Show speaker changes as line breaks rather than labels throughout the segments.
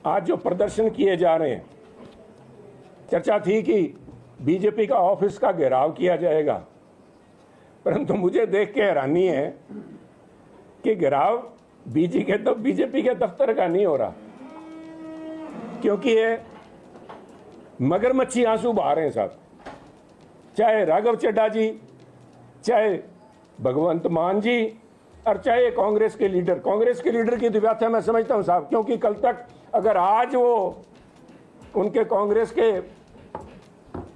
आज जो प्रदर्शन किए जा रहे हैं, चर्चा थी कि बीजेपी का ऑफिस का घेराव किया जाएगा, परंतु मुझे देख के हैरानी है कि घेराव बीजेपी के दफ्तर का नहीं हो रहा, क्योंकि ये मगरमच्छी आंसू बहा रहे हैं साहब। चाहे राघव चड्ढा जी, चाहे भगवंत मान जी और चाहे कांग्रेस के लीडर की तो व्याख्या मैं समझता हूं साहब, क्योंकि कल तक अगर आज वो उनके कांग्रेस के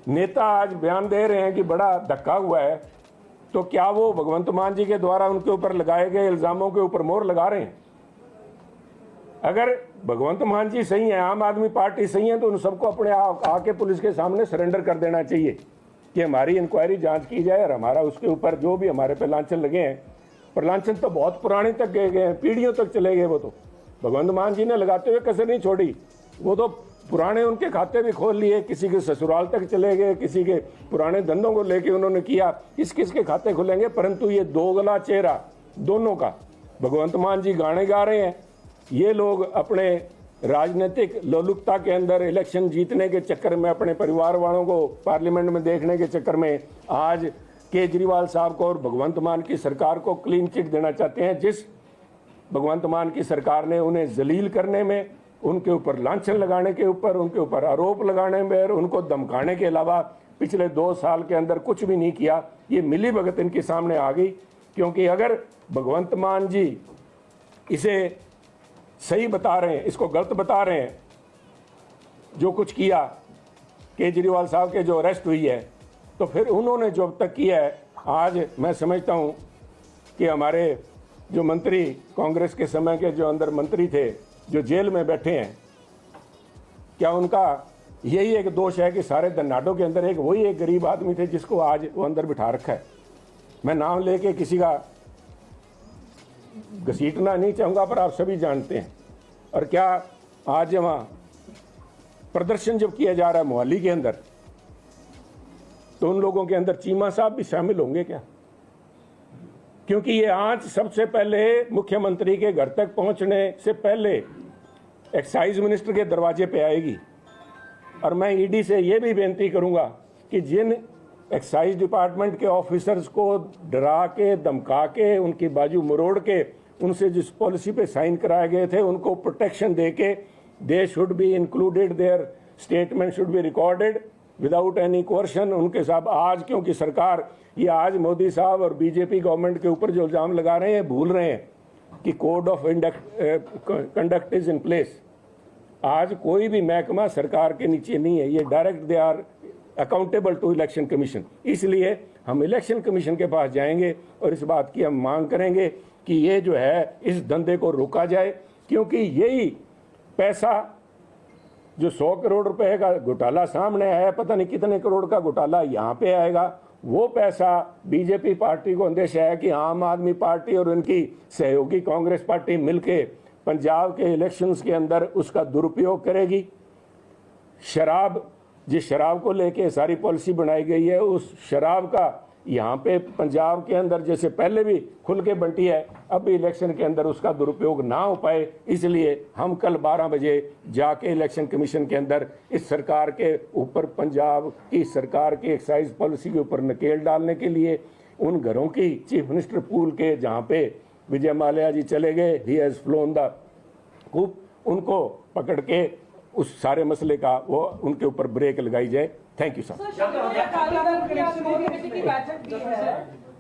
नेता आज बयान दे रहे हैं कि बड़ा धक्का हुआ है, तो क्या वो भगवंत मान जी के द्वारा उनके ऊपर लगाए गए इल्जामों के ऊपर मोहर लगा रहे हैं? अगर भगवंत मान जी सही है, आम आदमी पार्टी सही है, तो उन सबको अपने आके पुलिस के सामने सरेंडर कर देना चाहिए कि हमारी इंक्वायरी जांच की जाए और हमारा उसके ऊपर जो भी हमारे पे लांछन लगे हैं, पर लांछन तो बहुत पुराने तक गए हैं, पीढ़ियों तक चले गए। वो तो भगवंत मान जी ने लगाते हुए कसर नहीं छोड़ी, वो तो पुराने उनके खाते भी खोल लिए, किसी के ससुराल तक चले गए, किसी के पुराने धंधों को लेके उन्होंने किया, किस किस के खाते खुलेंगे। परंतु ये दोगला चेहरा दोनों का, भगवंत मान जी गाने गा रहे हैं, ये लोग अपने राजनीतिक लोलुपता के अंदर इलेक्शन जीतने के चक्कर में, अपने परिवार वालों को पार्लियामेंट में देखने के चक्कर में आज केजरीवाल साहब को और भगवंत मान की सरकार को क्लीन चिट देना चाहते हैं। जिस भगवंत मान की सरकार ने उन्हें जलील करने में, उनके ऊपर लांछन लगाने के ऊपर, उनके ऊपर आरोप लगाने में और उनको धमकाने के अलावा पिछले 2 साल के अंदर कुछ भी नहीं किया। ये मिली भगत इनके सामने आ गई, क्योंकि अगर भगवंत मान जी इसे सही बता रहे हैं, इसको गलत बता रहे हैं, जो कुछ किया केजरीवाल साहब के जो अरेस्ट हुई है, तो फिर उन्होंने जो अब तक किया है, आज मैं समझता हूं कि हमारे जो मंत्री कांग्रेस के समय के जो अंदर मंत्री थे जो जेल में बैठे हैं, क्या उनका यही एक दोष है कि सारे धन्नाटों के अंदर वही एक गरीब आदमी थे जिसको आज वो अंदर बिठा रखा है? मैं नाम लेके किसी का घसीटना नहीं चाहूँगा, पर आप सभी जानते हैं। और क्या आज वहाँ प्रदर्शन जब किया जा रहा है मोहाली के अंदर, तो उन लोगों के अंदर चीमा साहब भी शामिल होंगे क्या? क्योंकि ये आज सबसे पहले मुख्यमंत्री के घर तक पहुंचने से पहले एक्साइज मिनिस्टर के दरवाजे पे आएगी। और मैं ईडी से ये भी बेनती करूंगा कि जिन एक्साइज डिपार्टमेंट के ऑफिसर्स को डरा के, धमका के, उनकी बाजू मरोड़ के उनसे जिस पॉलिसी पे साइन कराए गए थे, उनको प्रोटेक्शन दे के they should be included, their statement should be recorded without any question. उनके साथ आज, क्योंकि सरकार ये आज मोदी साहब और बीजेपी गवर्नमेंट के ऊपर जो इल्जाम लगा रहे हैं, भूल रहे हैं कि code of conduct is in place. आज कोई भी महकमा सरकार के नीचे नहीं है, ये direct they are accountable to election commission. इसलिए हम इलेक्शन कमीशन के पास जाएंगे और इस बात की हम मांग करेंगे कि ये जो है इस धंधे को रोका जाए, क्योंकि यही पैसा जो 100 करोड़ रुपए का घोटाला सामने आया, पता नहीं कितने करोड़ का घोटाला यहाँ पे आएगा, वो पैसा बीजेपी पार्टी को अंदेशा है कि आम आदमी पार्टी और उनकी सहयोगी कांग्रेस पार्टी मिलके पंजाब के इलेक्शंस के अंदर उसका दुरुपयोग करेगी। शराब, जिस शराब को लेके सारी पॉलिसी बनाई गई है, उस शराब का यहाँ पे पंजाब के अंदर जैसे पहले भी खुल के बंटी है, अब भी इलेक्शन के अंदर उसका दुरुपयोग ना हो पाए, इसलिए हम कल 12 बजे जाके इलेक्शन कमीशन के अंदर इस सरकार के ऊपर, पंजाब की सरकार की एक्साइज पॉलिसी के ऊपर नकेल डालने के लिए उन घरों की चीफ मिनिस्टर पूल के जहाँ पे विजय माल्या जी चले गए, he has flown the coop, उनको पकड़ के उस सारे मसले का वो उनके ऊपर ब्रेक लगाई जाए। Thank you sir.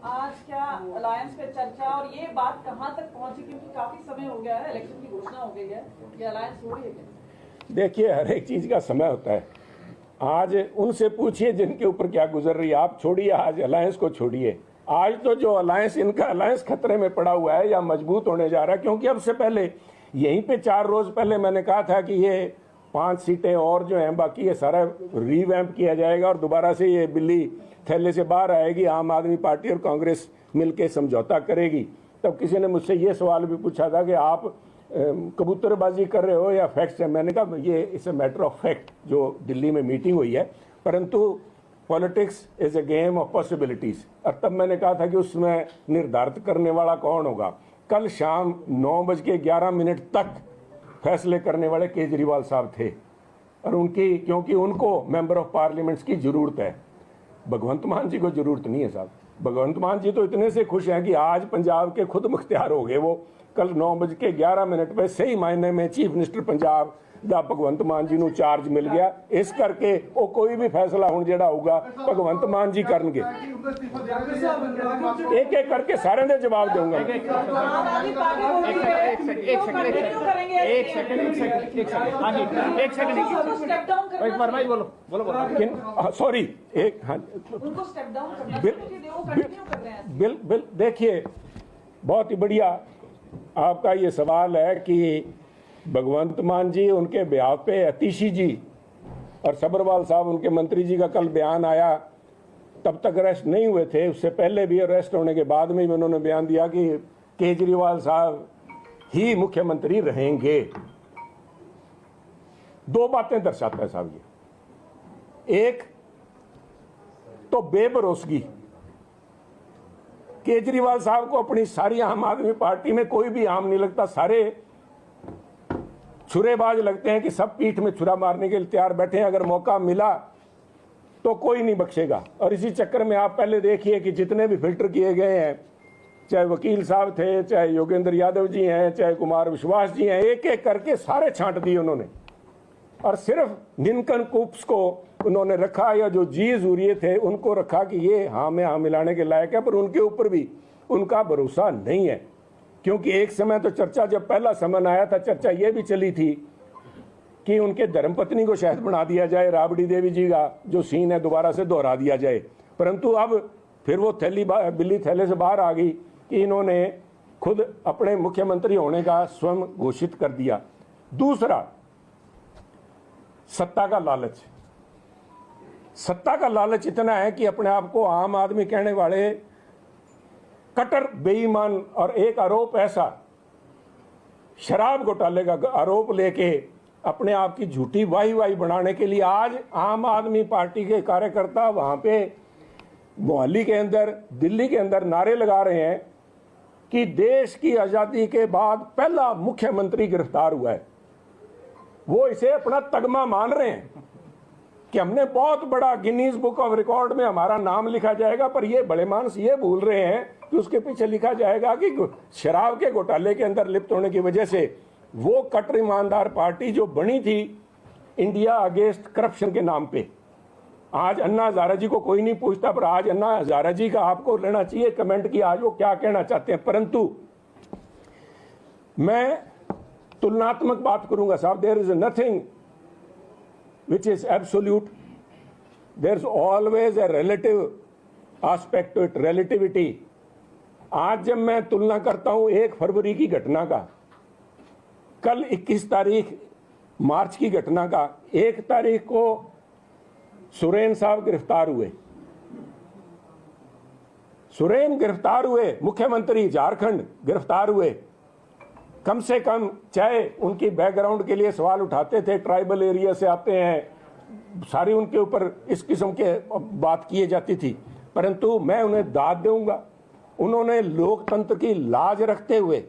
आज क्या अलायंस पे चर्चा और ये बात कहां तक पहुंची, क्योंकि काफी समय हो गया है, इलेक्शन की घोषणा हो गई है, ये अलायंस हो रही है क्या?
देखिए, हर एक चीज का समय होता है। आज उनसे पूछिए जिनके ऊपर क्या गुजर रही है, आप छोड़िए आज अलायंस को, छोड़िए। आज तो जो अलायंस, इनका अलायंस खतरे में पड़ा हुआ है या मजबूत होने जा रहा है, क्योंकि अब से पहले यहीं पे 4 रोज पहले मैंने कहा था कि ये 5 सीटें और जो हैं बाकी, ये सारा रीवैम्प किया जाएगा और दोबारा से ये बिल्ली थैले से बाहर आएगी, आम आदमी पार्टी और कांग्रेस मिलके समझौता करेगी। तब किसी ने मुझसे ये सवाल भी पूछा था कि आप कबूतरबाजी कर रहे हो या फैक्ट्स है? मैंने कहा ये it's a matter of fact, जो दिल्ली में मीटिंग हुई है, परंतु politics is a game of possibilities. और तब मैंने कहा था कि उसमें निर्धारित करने वाला कौन होगा। कल शाम 9:11 तक फैसले करने वाले केजरीवाल साहब थे, और उनकी, क्योंकि उनको मेंबर ऑफ पार्लियामेंट्स की जरूरत है, भगवंत मान जी को जरूरत नहीं है साहब। भगवंत मान जी तो इतने से खुश हैं कि आज पंजाब के खुद मुख्तियार हो गए। वो कल 9:11 पे सही मायने में चीफ मिनिस्टर पंजाब ਦਾ ਭਗਵੰਤ ਮਾਨ ਜੀ ਨੂੰ ਚਾਰਜ ਮਿਲ ਗਿਆ। ਇਸ ਕਰਕੇ ਉਹ ਕੋਈ ਵੀ ਫੈਸਲਾ ਹੁਣ ਜਿਹੜਾ ਹੋਊਗਾ ਭਗਵੰਤ ਮਾਨ ਜੀ ਕਰਨਗੇ। ਇੱਕ ਇੱਕ ਕਰਕੇ ਸਾਰਿਆਂ ਦੇ ਜਵਾਬ ਦਊਂਗਾ। सॉरी, एक, हाँ, बिल देखिए, बहुत ही बढ़िया आपका ये सवाल है कि भगवंत मान जी उनके ब्याह पे अतीशी जी और सब्रवाल साहब उनके मंत्री जी का कल बयान आया, तब तक अरेस्ट नहीं हुए थे, उससे पहले भी अरेस्ट होने के बाद में भी उन्होंने बयान दिया कि केजरीवाल साहब ही मुख्यमंत्री रहेंगे। दो बातें दर्शाता है साहब ये। एक तो बेभरोसगी, केजरीवाल साहब को अपनी सारी आम आदमी पार्टी में कोई भी आम नहीं लगता, सारे छुरेबाज लगते हैं कि सब पीठ में छुरा मारने के लिए तैयार बैठे हैं, अगर मौका मिला तो कोई नहीं बख्शेगा। और इसी चक्कर में आप पहले देखिए कि जितने भी फिल्टर किए गए हैं, चाहे वकील साहब थे, चाहे योगेंद्र यादव जी हैं, चाहे कुमार विश्वास जी हैं, एक एक करके सारे छांट दिए उन्होंने, और सिर्फ निनकनकूप्स को उन्होंने रखा, या जो जी जूरिये थे उनको रखा कि ये हाँ में हाँ मिलाने के लायक है, पर उनके ऊपर भी उनका भरोसा नहीं है। क्योंकि एक समय तो चर्चा, जब पहला समन आया था, चर्चा ये भी चली थी कि उनके धर्मपत्नी को शायद बना दिया जाए, राबड़ी देवी जी का जो सीन है दोबारा से दोहरा दिया जाए, परंतु अब फिर वो बिल्ली थैले से बाहर आ गई कि इन्होंने खुद अपने मुख्यमंत्री होने का स्वयं घोषित कर दिया। दूसरा, सत्ता का लालच। सत्ता का लालच इतना है कि अपने आप को आम आदमी कहने वाले कट्टर बेईमान, और एक आरोप ऐसा, शराब घोटाले का आरोप लेके अपने आप की झूठी वाही बनाने के लिए आज आम आदमी पार्टी के कार्यकर्ता वहां पे मोहाली के अंदर, दिल्ली के अंदर नारे लगा रहे हैं कि देश की आजादी के बाद पहला मुख्यमंत्री गिरफ्तार हुआ है। वो इसे अपना तगमा मान रहे हैं कि हमने बहुत बड़ा गिनीज बुक ऑफ रिकॉर्ड में हमारा नाम लिखा जाएगा, पर ये बड़े मानस ये भूल रहे हैं कि उसके पीछे लिखा जाएगा कि शराब के घोटाले के अंदर लिप्त होने की वजह से वो कट्टर ईमानदार पार्टी जो बनी थी इंडिया अगेंस्ट करप्शन के नाम पे, आज अन्ना हजारा जी को कोई नहीं पूछता, पर आज अन्ना हजारा जी का आपको लेना चाहिए कमेंट कि आज वो क्या कहना चाहते हैं। परंतु मैं तुलनात्मक बात करूंगा साहब। There is nothing which is absolute, there's always a relative aspect to it, relativity। आज जब मैं तुलना करता हूं 1 फरवरी की घटना का, कल 21 तारीख मार्च की घटना का, 1 तारीख को सुरेन साहब गिरफ्तार हुए, सुरेन गिरफ्तार हुए, मुख्यमंत्री झारखंड गिरफ्तार हुए। कम से कम, चाहे उनकी बैकग्राउंड के लिए सवाल उठाते थे, ट्राइबल एरिया से आते हैं, सारी उनके ऊपर इस किस्म के बात की जाती थी, परंतु मैं उन्हें दाद दूंगा, उन्होंने लोकतंत्र की लाज रखते हुए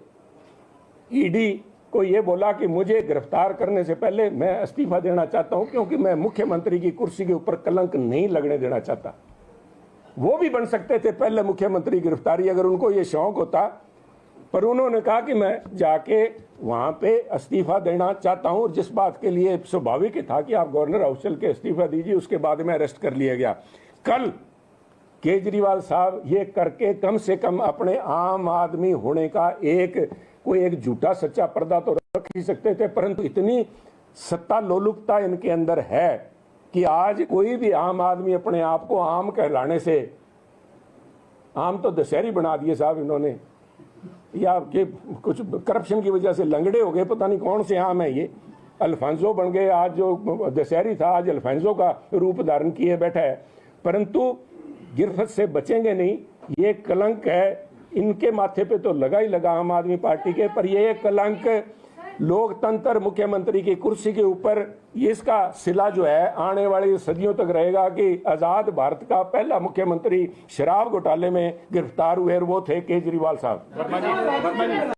ईडी को ये बोला कि मुझे गिरफ्तार करने से पहले मैं इस्तीफा देना चाहता हूं, क्योंकि मैं मुख्यमंत्री की कुर्सी के ऊपर कलंक नहीं लगने देना चाहता। वो भी बन सकते थे पहले मुख्यमंत्री गिरफ्तारी, अगर उनको ये शौक होता, पर उन्होंने कहा कि मैं जाके वहां पे इस्तीफा देना चाहता हूं, और जिस बात के लिए स्वाभाविक था कि आप गवर्नर हाउस चल के इस्तीफा दीजिए, उसके बाद में अरेस्ट कर लिया गया। कल केजरीवाल साहब ये करके कम से कम अपने आम आदमी होने का कोई एक झूठा सच्चा पर्दा तो रख ही सकते थे, परंतु इतनी सत्ता लोलुपता इनके अंदर है कि आज कोई भी आम आदमी अपने आप को आम कहलाने से, आम तो दशहरी बना दिए साहब इन्होंने, या कि कुछ करप्शन की वजह से लंगड़े हो गए, पता नहीं कौन से आम है ये, अल्फांसो बन गए। आज जो दशहरी था आज अल्फांसो का रूप धारण किए बैठा है, परंतु गिरफ्त से बचेंगे नहीं। ये कलंक है इनके माथे पे तो लगा ही लगा आम आदमी पार्टी के, पर ये कलंक लोकतंत्र मुख्यमंत्री की कुर्सी के ऊपर, ये इसका सिला जो है आने वाली सदियों तक रहेगा कि आजाद भारत का पहला मुख्यमंत्री शराब घोटाले में गिरफ्तार हुए, और वो थे केजरीवाल साहब।